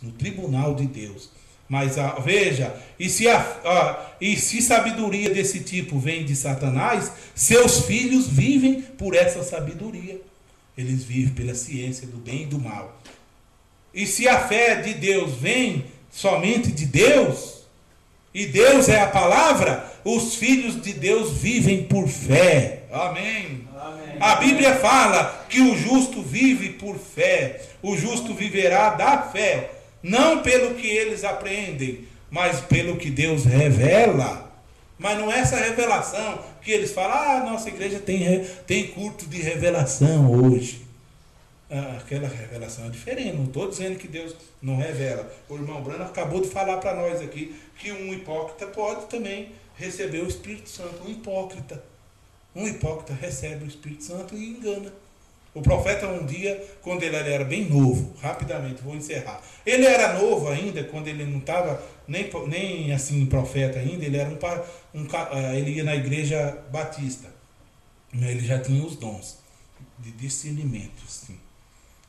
no tribunal de Deus. Mas veja, e se sabedoria desse tipo vem de Satanás, seus filhos vivem por essa sabedoria. Eles vivem pela ciência do bem e do mal. E se a fé de Deus vem somente de Deus, e Deus é a palavra, os filhos de Deus vivem por fé. Amém. Amém. A Bíblia fala que o justo vive por fé. O justo viverá da fé. Não pelo que eles aprendem, mas pelo que Deus revela. Mas não é essa revelação que eles falam, nossa igreja tem culto de revelação hoje. Aquela revelação é diferente. Não estou dizendo que Deus não revela. O irmão Brano acabou de falar para nós aqui que um hipócrita pode também receber o Espírito Santo. Um hipócrita recebe o Espírito Santo e engana. O profeta um dia, quando ele era bem novo, rapidamente, vou encerrar. Ele era novo ainda, quando ele não estava nem assim profeta ainda, ele era ele ia na igreja batista. Ele já tinha os dons de discernimento, assim.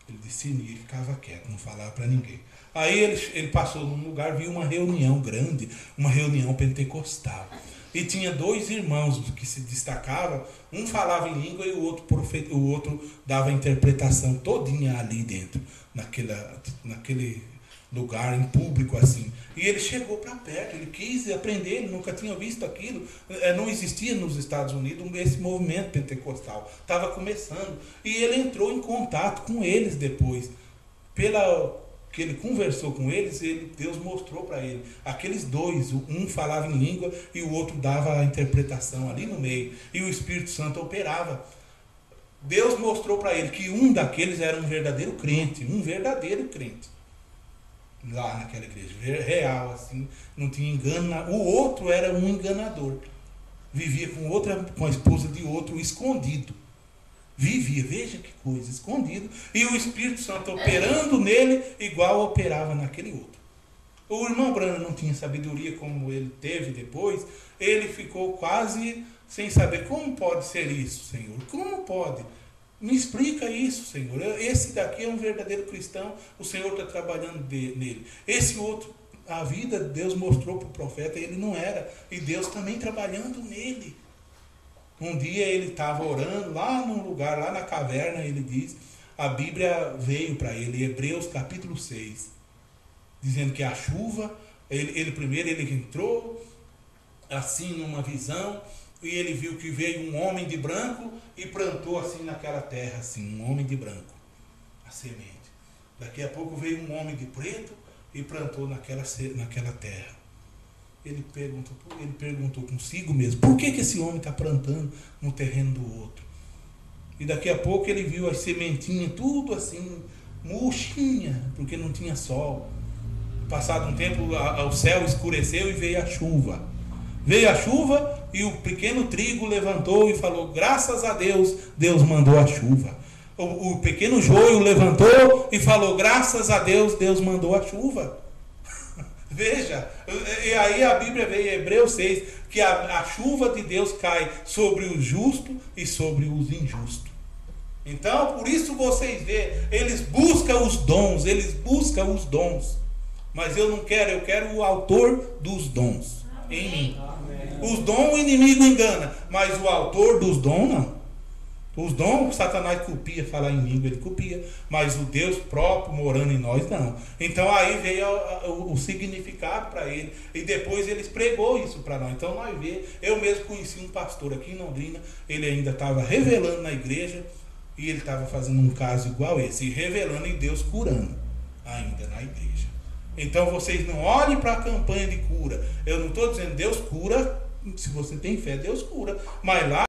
Ele discernia e ficava quieto, não falava para ninguém. Aí ele passou num lugar, viu uma reunião grande, uma reunião pentecostal. E tinha dois irmãos que se destacavam, um falava em língua e o outro dava a interpretação todinha ali dentro, naquele lugar, em público assim. E ele chegou para perto, ele quis aprender, ele nunca tinha visto aquilo. Não existia nos Estados Unidos esse movimento pentecostal, estava começando. E ele entrou em contato com eles depois, que ele conversou com eles, Deus mostrou para ele. Aqueles dois, um falava em língua e o outro dava a interpretação ali no meio. E o Espírito Santo operava. Deus mostrou para ele que um daqueles era um verdadeiro crente. Lá naquela igreja, real, assim, não tinha engano. O outro era um enganador. Vivia com a esposa de outro, escondido. Vivia, veja que coisa, escondido. E o Espírito Santo operando nele, igual operava naquele outro. O irmão Brano não tinha sabedoria como ele teve depois. Ele ficou quase sem saber. Como pode ser isso, Senhor? Como pode? Me explica isso, Senhor. Esse daqui é um verdadeiro cristão. O Senhor está trabalhando nele. Esse outro, a vida, Deus mostrou para o profeta, ele não era. E Deus também trabalhando nele. Um dia ele estava orando lá num lugar, lá na caverna, ele diz, a Bíblia veio para ele, Hebreus capítulo 6, dizendo que a chuva, primeiro ele entrou assim numa visão, e ele viu que veio um homem de branco e plantou assim naquela terra, assim, um homem de branco, a semente. Daqui a pouco veio um homem de preto e plantou naquela terra. Ele perguntou consigo mesmo, por que esse homem está plantando no terreno do outro? E daqui a pouco ele viu as sementinhas, tudo assim, murchinha, porque não tinha sol. Passado um tempo, o céu escureceu e veio a chuva. Veio a chuva e o pequeno trigo levantou e falou, graças a Deus, Deus mandou a chuva. O pequeno joio levantou e falou, graças a Deus, Deus mandou a chuva. Veja, e aí a Bíblia veio em Hebreus 6, que a chuva de Deus cai sobre o justo e sobre os injustos. Então, por isso vocês veem, eles buscam os dons, mas eu não quero, eu quero o autor dos dons em mim. Os dons o inimigo engana, mas o autor dos dons não. Os dons, Satanás copia, falar em língua, ele copia, mas o Deus próprio morando em nós, não. Então aí veio o significado para ele, e depois ele pregou isso para nós. Então nós vemos, eu mesmo conheci um pastor aqui em Londrina, ele ainda estava revelando na igreja, e ele estava fazendo um caso igual esse, e revelando e Deus curando ainda na igreja. Então vocês não olhem para a campanha de cura. Eu não estou dizendo Deus cura, se você tem fé, Deus cura, mas lá